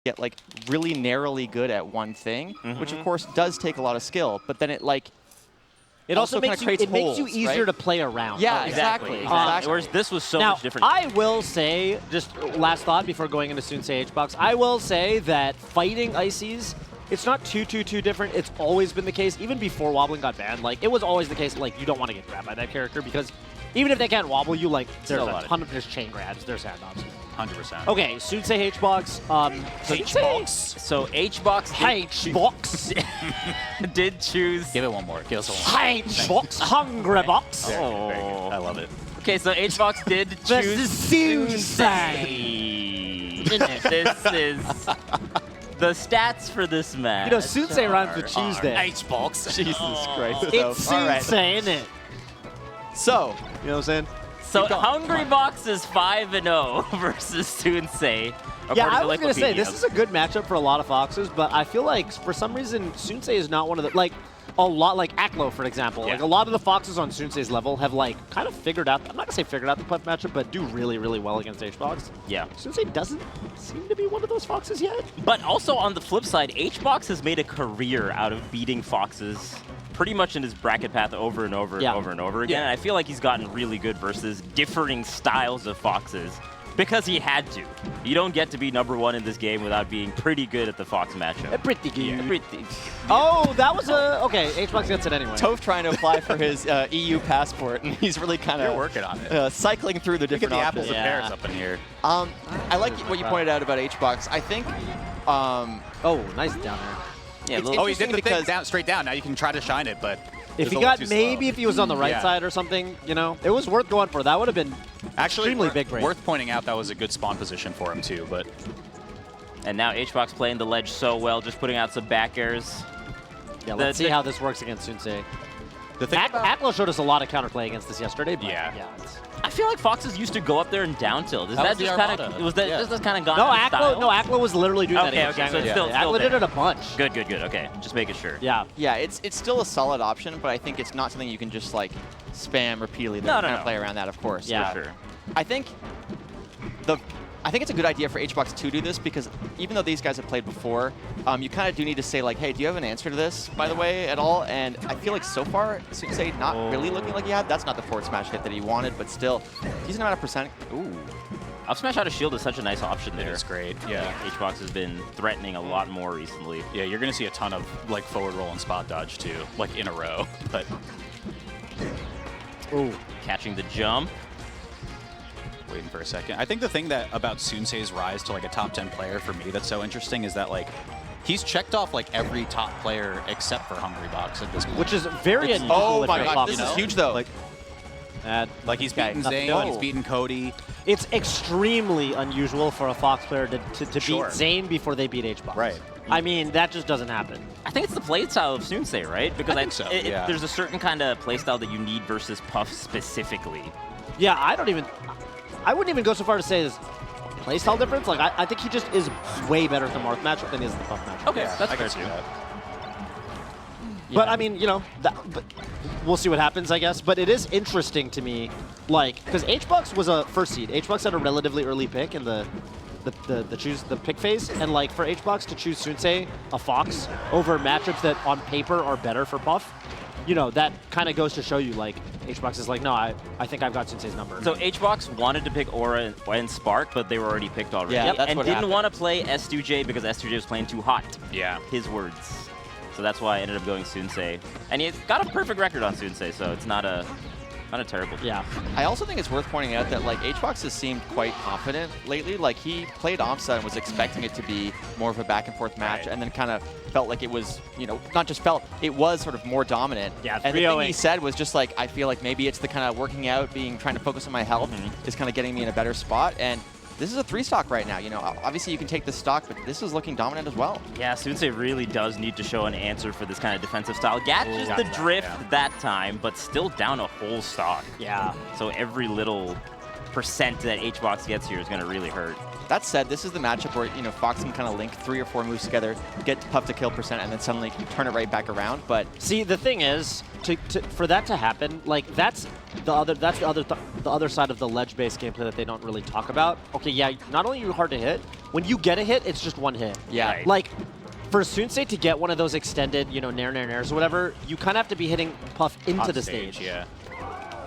get like really narrowly good at one thing, which of course does take a lot of skill, but then it like it also makes you holes, easier to play around. Yeah, exactly. Whereas this was so much different. I will say, just last thought before going into Soonsay Hbox, I will say that fighting Ices, it's not too different. It's always been the case, even before wobbling got banned. Like, it was always the case, like, you don't want to get grabbed by that character because even if they can't wobble you, like, there's a ton of just chain grabs. There's handoffs. 100%. Okay, Soonsay Hbox. Hbox. So Hbox. Hbox did choose. Give it one more. Give us one more. Hbox. Hungrybox. Very good. I love it. Okay, so Hbox did choose Soonsay. This is the stats for this match. You know, Soonsay rhymes with Tuesday. Hbox. Jesus Christ. It's Soonsay, isn't it? So, you know what I'm saying? So Hungrybox is 5-0 versus Soonsay. Yeah, I was going to say, this is a good matchup for a lot of Foxes, but I feel like for some reason, Soonsay is not one of the, like, a lot, like Aklo, for example. Yeah. Like, a lot of the Foxes on Soonsay's level have, like, kind of figured out, I'm not going to say figured out the puff matchup, but do really well against Hbox. Yeah. Soonsay doesn't seem to be one of those Foxes yet. But also on the flip side, Hbox has made a career out of beating Foxes pretty much in his bracket path over and over again. And I feel like he's gotten really good versus differing styles of Foxes because he had to. You don't get to be #1 in this game without being pretty good at the Fox matchup. Pretty good. Oh, that was a... Okay, Hbox gets it anyway. Toph trying to apply for his EU passport, and he's really kind of working on it. Cycling through the different apples and pears up in here. I like what you pointed out about Hbox. I think... oh, nice down there. Yeah, oh, he did the thing down, straight down. Now you can try to shine it, but if he got maybe if he was on the right side or something, you know, it was worth going for. That would have been extremely big break. Worth pointing out that was a good spawn position for him too. But and now Hbox playing the ledge so well, just putting out some back airs. Yeah, let's see how this works against Soonsay. Aklo showed us a lot of counterplay against this yesterday. But yeah. I feel like Foxes used to go up there and down tilt. Is that just kind of was that just kind of gone? No, Aklo was literally doing that. Okay, so it's still Aklo did it a bunch. Good. Okay, just making sure. Yeah. Yeah, it's still a solid option, but I think it's not something you can just like spam repeatedly. No. Play around that, of course. Yeah, for sure. I think it's a good idea for Hbox to do this because even though these guys have played before, you kind of do need to say like, hey, do you have an answer to this, by the way, at all? And I feel like so far, Soonsay not really looking like he had. That's not the forward smash hit that he wanted, but still, decent amount of percent. Ooh. Up smash out of shield is such a nice option there. It's great. Yeah. Hbox has been threatening a lot more recently. Yeah, you're going to see a ton of like forward roll and spot dodge too, like in a row. But ooh, catching the jump. Waiting for a second. I think the thing that about Soonsay's rise to like a top 10 player for me that's so interesting is that like he's checked off like every top player except for Hungrybox at this point. Which is very unusual. Oh my god, this is huge though. Like he's beaten Zane, he's beaten Cody. It's extremely unusual for a Fox player to beat Zane before they beat Hbox. Right. I mean, that just doesn't happen. I think it's the playstyle of Soonsay, right? Because I think so, there's a certain kind of playstyle that you need versus Puff specifically. Yeah, I wouldn't even go so far to say this playstyle difference. Like, I think he just is way better at the Marth matchup than he is at the Puff matchup. Okay, that's fair too. But I mean, you know, but we'll see what happens, I guess. But it is interesting to me, like, because Hbox was a first seed. Hbox had a relatively early pick in the pick phase, and like for Hbox to choose Soonsay, a Fox, over matchups that on paper are better for Puff, you know, that kind of goes to show you, like, Hbox is like, no, I think I've got Soonsay's number. So Hbox wanted to pick Aura and Spark, but they were already picked already. Yeah, that's and what didn't happened. want to play S2J because S2J was playing too hot. Yeah. His words. So that's why I ended up going Soonsay. And he's got a perfect record on Soonsay, so it's not a terrible thing. Yeah. I also think it's worth pointing out that like Hbox has seemed quite confident lately. Like he played Omsa and was expecting it to be more of a back and forth match, and then kind of felt like it was, you know, not just felt, it was sort of more dominant. Yeah, and the thing he said was just like, I feel like maybe it's the kind of working out, trying to focus on my health is kind of getting me in a better spot. And this is a 3-stock right now. You know, obviously you can take this stock, but this is looking dominant as well. Yeah, Soonsay really does need to show an answer for this kind of defensive style. Catches the drift that time, but still down a whole stock. Yeah. So every little percent that Hbox gets here is going to really hurt. That said, this is the matchup where, you know, Fox can kind of link 3 or 4 moves together, get Puff to kill %, and then suddenly turn it right back around. But see, the thing is, for that to happen, like that's the other side of the ledge-based gameplay that they don't really talk about. Okay, yeah, not only are you hard to hit, when you get a hit, it's just one hit. Yeah. Right. Like, for Soonsay to get one of those extended, you know, nair-nair-nairs or whatever, you kind of have to be hitting Puff into the stage. Yeah.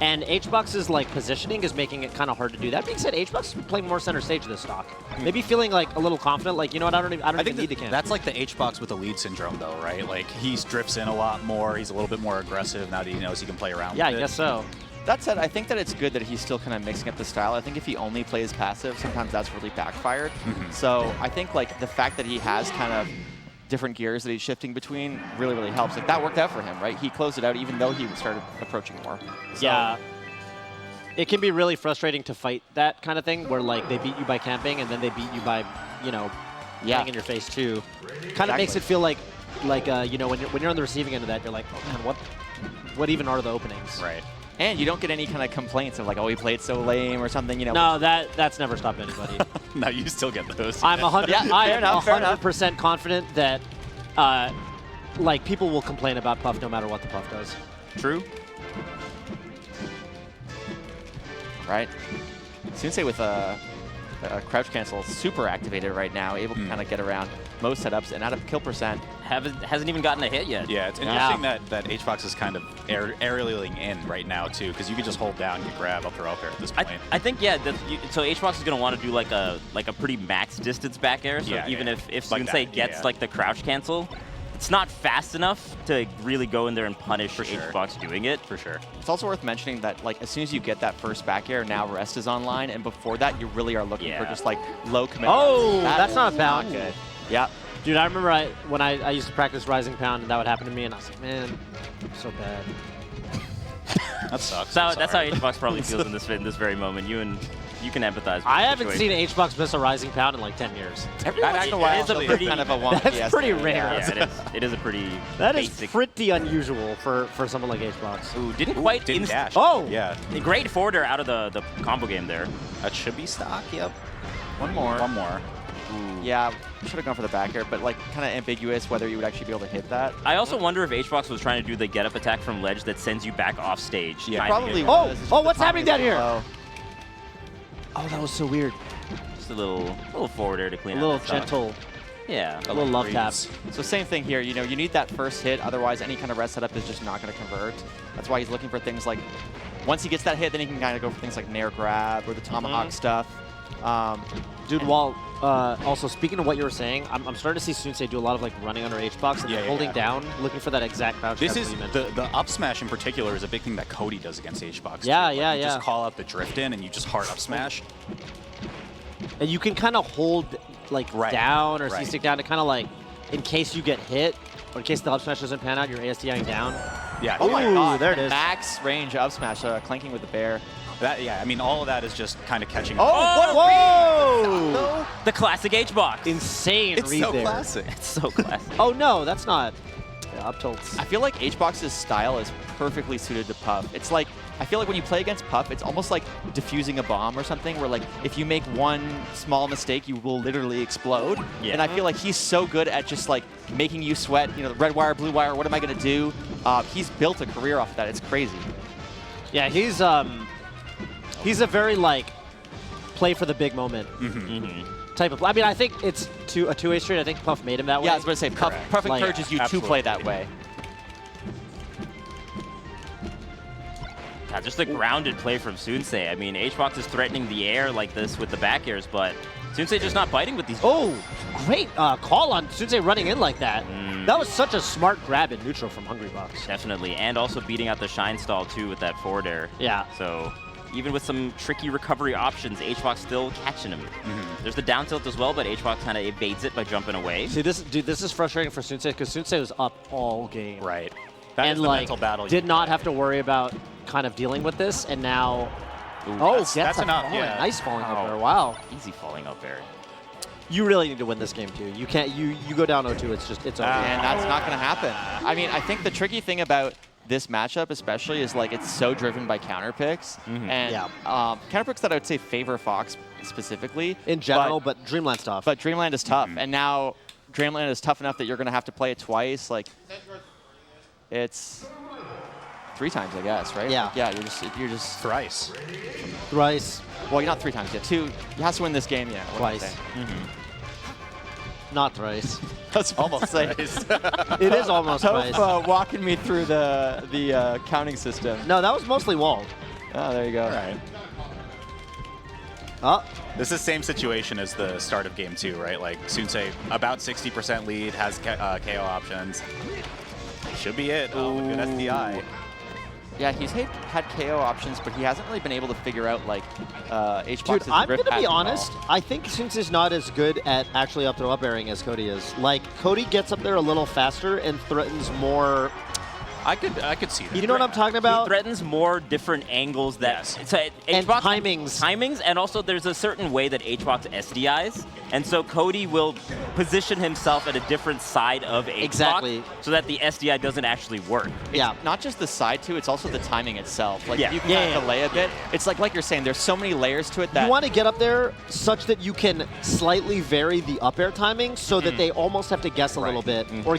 And HBox's like positioning is making it kind of hard to do. That being said, HBox is playing more center stage this stock. Maybe feeling like a little confident, like, you know what, I don't even need the camp. That's like the HBox with the lead syndrome, though, right? Like, he drifts in a lot more. He's a little bit more aggressive now that he knows he can play around Yeah, with I it. guess so. that said, I think that it's good that he's still kind of mixing up the style. I think if he only plays passive, sometimes that's really backfired. So I think like the fact that he has kind of different gears that he's shifting between really, really helps. Like that worked out for him, right? He closed it out even though he started approaching more. So, yeah. It can be really frustrating to fight that kind of thing where like they beat you by camping and then they beat you by, you know, playing in your face too. Kind of makes it feel like you know, when you're on the receiving end of that, you're like, oh man, what even are the openings? Right. And you don't get any kind of complaints of like, oh, he played so lame or something, you know. No, that's never stopped anybody. No, you still get those. I'm 100. Yeah, I fair am enough, fair enough. 100% confident that like people will complain about Puff no matter what the Puff does. True. Right? Soonsay with a crouch cancel super activated right now, able to kind of get around most setups and out of kill %. Hasn't even gotten a hit yet. Yeah, it's interesting that HBox is kind of aerialing in right now, too, because you can just hold down, you grab up or up air at this point. I think, yeah, so HBox is going to want to do like a pretty max distance back air, so even if Like Soonsay that, gets like the crouch cancel, it's not fast enough to really go in there and punish HBox doing it. For sure. It's also worth mentioning that like as soon as you get that first back air, now rest is online, and before that you really are looking for just like low commitment. Oh, that's not bad. Good. Yeah. Dude, I remember when I used to practice Rising Pound and that would happen to me, and I was like, man, I'm so bad. That sucks. So that's how HBox probably feels in this very moment. You can empathize with I the haven't situation. seen HBox miss a Rising Pound in like 10 years. Every once in a while, it's a pretty kind of a wonky That's pretty SDI. rare. Yeah, it is a pretty That is basic. pretty unusual for someone like HBox. Ooh, didn't quite Didn't dash. Oh! Yeah. A great forwarder out of the combo game there. That should be stock, yep. One more. One more. Yeah, should have gone for the back air, but like kind of ambiguous whether you would actually be able to hit that. I also wonder if HBox was trying to do the get up attack from ledge that sends you back off stage. Yeah, Probably Oh! was. It's just Oh, the what's timing happening down is here? low. Oh, that was so weird. Just a little forward air to clean A out little that stock. gentle, Yeah. a little love tap. So same thing here, you know, you need that first hit, otherwise any kind of rest setup is just not going to convert. That's why he's looking for things like, once he gets that hit, then he can kind of go for things like nair grab or the tomahawk stuff. Dude, while also speaking of what you were saying, I'm starting to see Soonsay do a lot of like running under HBox and holding down, looking for that exact crouch. This grab is that you mentioned. the up smash in particular is a big thing that Cody does against HBox. Yeah, too. yeah, You yeah. just call out the drift in and you just hard up smash. And you can kind of hold like down or right. C-stick down to kind of like, in case you get hit, or in case the up smash doesn't pan out, you're ASDIing down. Yeah. Oh my Ooh, god, there it is. max range up smash, clanking with the bear. That, yeah, I mean, all of that is just kind of catching up. Whoa! The classic HBox. Insane It's read so there. classic. It's so classic. Oh no, that's not. Yeah, up tilts. I feel like HBox's style is perfectly suited to Puff. It's like, I feel like when you play against Puff, it's almost like diffusing a bomb or something where like, if you make one small mistake, you will literally explode. Yeah. And I feel like he's so good at just like making you sweat, you know, red wire, blue wire, what am I gonna do? He's built a career off of that, it's crazy. Yeah, he's a very like play for the big moment type of. I mean, I think it's a two-way street. I think Puff made him that way. Yeah, I was going to say, Puff perfect Like, encourages you to absolutely. play that way. God, just a grounded play from Soonsay. I mean, HBox is threatening the air like this with the back airs, but Soonsay just not biting with these. Oh, great call on Soonsay running in like that. That was such a smart grab in neutral from Hungrybox. Definitely, and also beating out the shine stall too with that forward air. Yeah. So even with some tricky recovery options, HBox still catching him. There's the down tilt as well, but HBox kind of evades it by jumping away. See, this is frustrating for Soonsay because Soonsay was up all game. Right. That is And the like mental battle. did not have to worry about kind of dealing with this, and now. that's gets a enough, falling. yeah. Nice falling up Oh. there. Wow. Easy falling up air. You really need to win this game too. You can't. You go down 0-2. It's over. And that's not going to happen. I mean, I think the tricky thing about this matchup especially is like it's so driven by counter picks and counter picks that I would say favor Fox specifically in general, but Dreamland's tough. But Dreamland is tough, and now Dreamland is tough enough that you're going to have to play it twice. Like it's 3 times, I guess, right? Yeah. Like, yeah. You're just Thrice. Thrice. Well, you're not 3 times yet. 2. He has to win this game. Yeah. Twice. Not thrice. That's almost like It is almost thrice. walking me through the counting system. No, that was mostly walled. Oh, there you go. All right. Oh. This is the same situation as the start of game 2, right? Like Soonsay, about 60% lead, has KO options. Should be it. Oh, good SDI. Yeah, he's had KO options, but he hasn't really been able to figure out like H-Box's Dude, I'm grip going to be at all. honest. I think Soonsay's not as good at actually up throw up airing as Cody is. Like, Cody gets up there a little faster and threatens more. I could see that. You know what I'm talking about? He threatens more different angles that so And HBox timings. And also there's a certain way that HBox SDIs, and so Cody will position himself at a different side of HBox Exactly. so that the SDI doesn't actually work. Yeah. Not just the side too, it's also the timing itself. Like Yeah. if you can Yeah, kind of yeah. delay a bit. It's like you're saying, there's so many layers to it that You want to get up there such that you can slightly vary the up air timing so that they almost have to guess a little bit or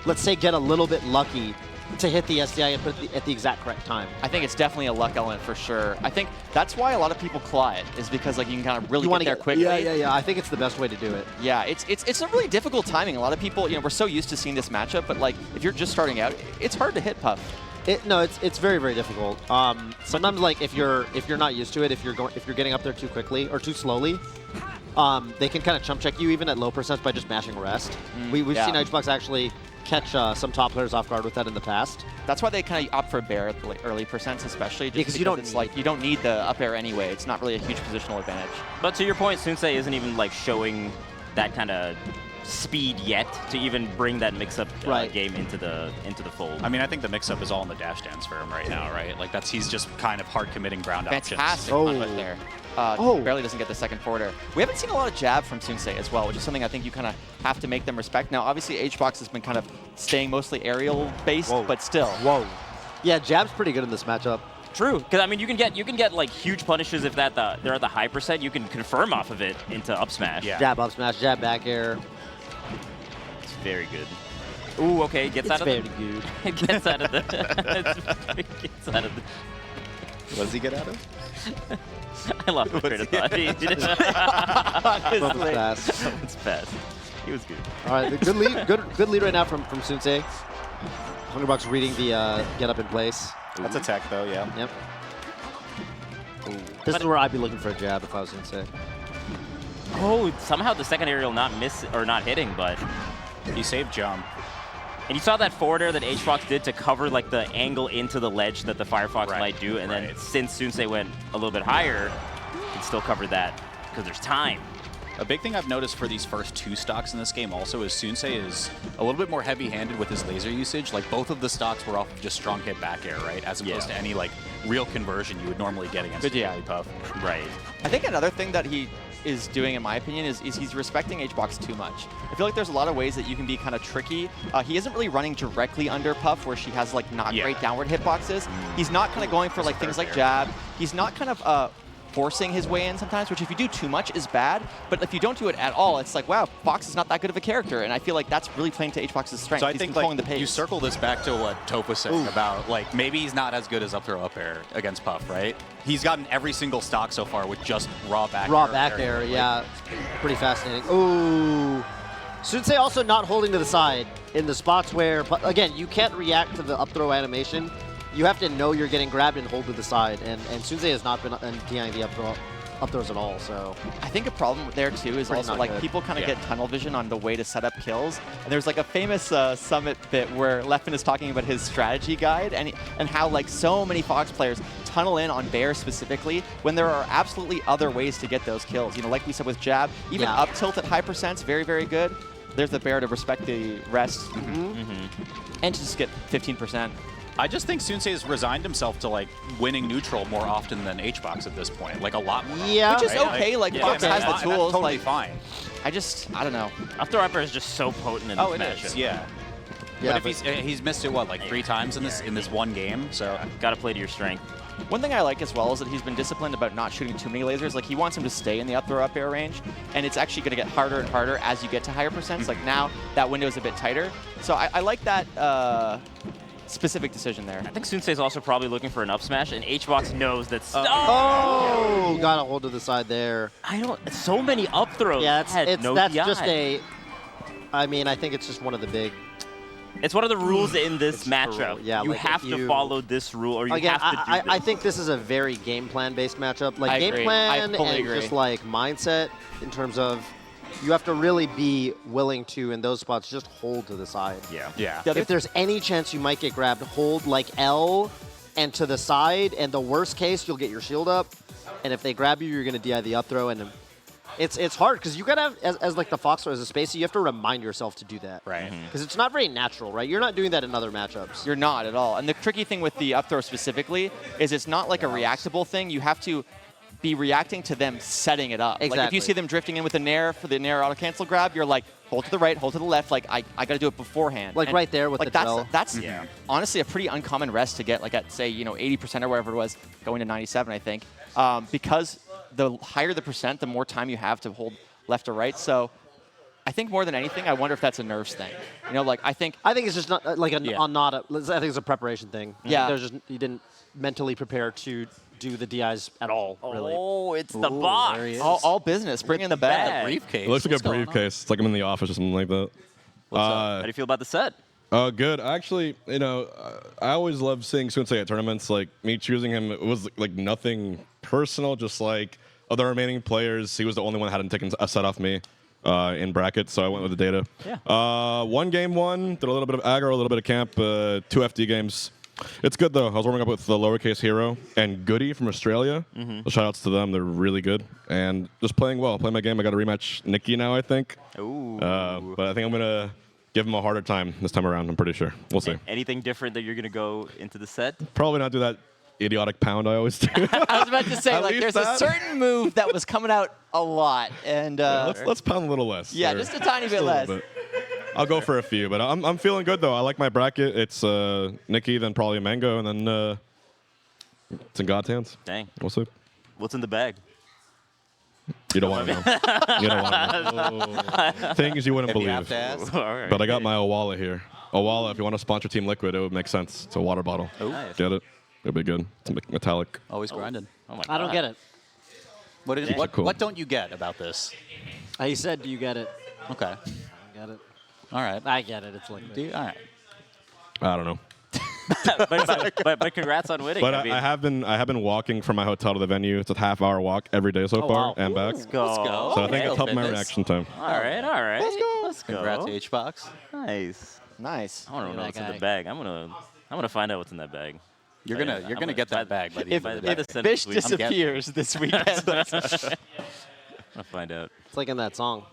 let's say, get a little bit lucky to hit the SDI and put it at the exact correct time. I think it's definitely a luck element for sure. I think that's why a lot of people claw it, is because like you can kind of really get there quickly. Yeah. I think it's the best way to do it. Yeah, it's a really difficult timing. A lot of people, we're so used to seeing this matchup, but like if you're just starting out, it's hard to hit Puff. No, it's very, very difficult. Sometimes like if you're not used to it, if you're getting up there too quickly or too slowly, they can kind of chump check you even at low percents by just mashing rest. We've seen HBox actually catch some top players off guard with that in the past. That's why they kind of opt for bear at the early percents, especially just because you don't it's like you don't need the up air anyway. It's not really a huge positional advantage. But to your point, Soonsay isn't even like showing that kind of speed yet to even bring that mix-up game into the fold. I mean, I think the mix-up is all in the dash dance for him right now, right? Like he's just kind of hard committing ground options. Fantastic put there. Barely doesn't get the second forwarder. We haven't seen a lot of jab from Soonsay as well, which is something I think you kind of have to make them respect. Now, obviously, HBox has been kind of staying mostly aerial-based, but still. Whoa. Yeah, jab's pretty good in this matchup. True, because I mean, you can get like huge punishes if they're at the high percent. You can confirm off of it into up smash. Yeah. Jab up smash, jab back air. It's very good. Ooh, okay, gets out of It's very good. It gets out of the. Gets out of the. What does he get out of? I lost my train of thought. Bump pass. It's fast. He was good. All right, the good lead, good lead right now from Soonsay. Hungrybox reading the get up in place. That's a tech though, yeah. Yep. This is where I'd be looking for a jab if I was Soonsay. Oh, somehow the second aerial not hitting, but He saved jump. and you saw that forward air that HBox did to cover like the angle into the ledge that the Firefox might do, and then since Soonsay went a little bit higher, he can still cover that because there's time. A big thing I've noticed for these first 2 stocks in this game also is Soonsay is a little bit more heavy-handed with his laser usage. Like both of the stocks were off of just strong hit back air, right? As opposed to any like real conversion you would normally get against Jigglypuff. Right. I think another thing that he is doing, in my opinion, is he's respecting HBox too much. I feel like there's a lot of ways that you can be kind of tricky. He isn't really running directly under Puff, where she has like not great downward hitboxes. He's not kind of going for like things like jab. He's not kind of forcing his way in sometimes, which if you do too much is bad, but if you don't do it at all, it's like, wow, Fox is not that good of a character, and I feel like that's really playing to HBox's strength. So I he's think controlling like, the pace. you circle this back to what Toph was saying about like maybe he's not as good as up throw up air against Puff, right? He's gotten every single stock so far with just raw back air. Raw back air, yeah. Pretty fascinating. Ooh. Soonsay also not holding to the side in the spots where, again, you can't react to the up throw animation. You have to know you're getting grabbed and hold to the side, and Soonsay has not been DIing the up throws at all, so. I think a problem there too is also like people kind of get tunnel vision on the way to set up kills. And there's like a famous Summit bit where Leffen is talking about his strategy guide and how like so many Fox players tunnel in on Bear specifically when there are absolutely other ways to get those kills. Like we said with jab, even up tilt at high percents, very, very good. There's the Bear to respect the rest and to just get 15%. I just think Soonsay has resigned himself to like winning neutral more often than HBox at this point, like a lot more. Yeah, which is okay. Like Fox has the tools. Totally like fine. I don't know. Up throw upper is just so potent in this matchup. Yeah. Yeah, but if he's missed it what, like 3 times in this one game, so Got to play to your strength. One thing I like as well is that he's been disciplined about not shooting too many lasers. Like, he wants him to stay in the up throw up air range, and it's actually going to get harder and harder as you get to higher percents. Like, now that window is a bit tighter. So I like that specific decision there. I think Soonsay's also probably looking for an up smash, and HBox knows that. Oh, got a hold of the side there. I don't. So many up throws. Yeah, that's that's just a. I mean, I think it's just one of the big. It's one of the rules in this It's matchup. true. Yeah, you like have if to you- follow this rule, or you Again, have to do this. I think this is a very game plan based matchup. Like I game agree. plan I fully and agree. just like mindset in terms of you have to really be willing to in those spots just hold to the side. yeah. If there's any chance you might get grabbed, hold like L and to the side, and the worst case you'll get your shield up. And if they grab you, you're gonna DI the up throw, and it's hard because you gotta have as like the Fox throw as a space, you have to remind yourself to do that. Right. Because it's not very natural, right? You're not doing that in other matchups. You're not at all. And the tricky thing with the up throw specifically is it's not like a reactable thing. You have to be reacting to them setting it up. Like, if Exactly. you see them drifting in with a Nair for the Nair auto-cancel grab, you're like, hold to the right, hold to the left. Like, I got to do it beforehand. Like And, right there with like, the drill. that's honestly a pretty uncommon rest to get, like at, say, 80% or whatever it was, going to 97, I think. Because the higher the percent, the more time you have to hold left or right. So I think more than anything, I wonder if that's a nerves thing. Like, I think it's just not like Yeah. I think it's a preparation thing. Yeah. There's just you didn't mentally prepare to do the DIs at all, really. Oh, it's the box. there he is. all business. Bring in the bag. bag. Briefcase. It looks like What's a going on? briefcase. It's like I'm in the office or something like that. What's up? How do you feel about the set? Good. Actually, I always love seeing Soonsay at tournaments. Like, me choosing him, it was like nothing personal, just like of the remaining players, he was the only one that hadn't taken a set off me in brackets, so I went with the data. Yeah. One game won, did a little bit of aggro, a little bit of camp, 2 FD games. It's good, though. I was warming up with the lowercase hero and Goody from Australia. So shout outs to them. They're really good. And just playing well. Playing my game. I got to rematch Nikki now, I think. Ooh. But I think I'm going to give him a harder time this time around. I'm pretty sure. We'll see. Anything different that you're going to go into the set? Probably not do that idiotic pound I always do. I was about to say, At like, least there's a that. certain move that was coming out a lot, and let's pound a little less. yeah, or just a tiny just bit a less. little bit. I'll go for a few, but I'm feeling good though. I like my bracket. It's Nikki, then probably Mango, and then it's in God's hands. Dang. We'll see. What's in the bag? You don't want to know. You don't want to know. Things you wouldn't If you believe. have to ask. All right. But I got my Owala here. Owala, if you want to sponsor Team Liquid, it would make sense. It's a water bottle. Nice. Get it? It'll be good. It's metallic. Always grinding. Oh my I don't God. get it. What is Yeah. what? Cool. What don't you get about this? He said, "Do you get it?" Okay. I get it. All right. I get it. It's like Do you? All right. I don't know. but congrats on winning. But I mean, I have been walking from my hotel to the venue. It's a half-hour walk every day so far, wow. and back. let's go. Let's go. So I think Okay. it's helped my Fitness. reaction time. All right, all right. Let's go. Congrats to HBox. Nice. Nice. I want to Look know at what's that in the guy. bag. I'm gonna find out what's in that bag. You're But gonna yeah, you're I'm gonna get that bag by the If end of the by day. the end Fish this week. disappears this weekend. I'm gonna find out. it's like in that song.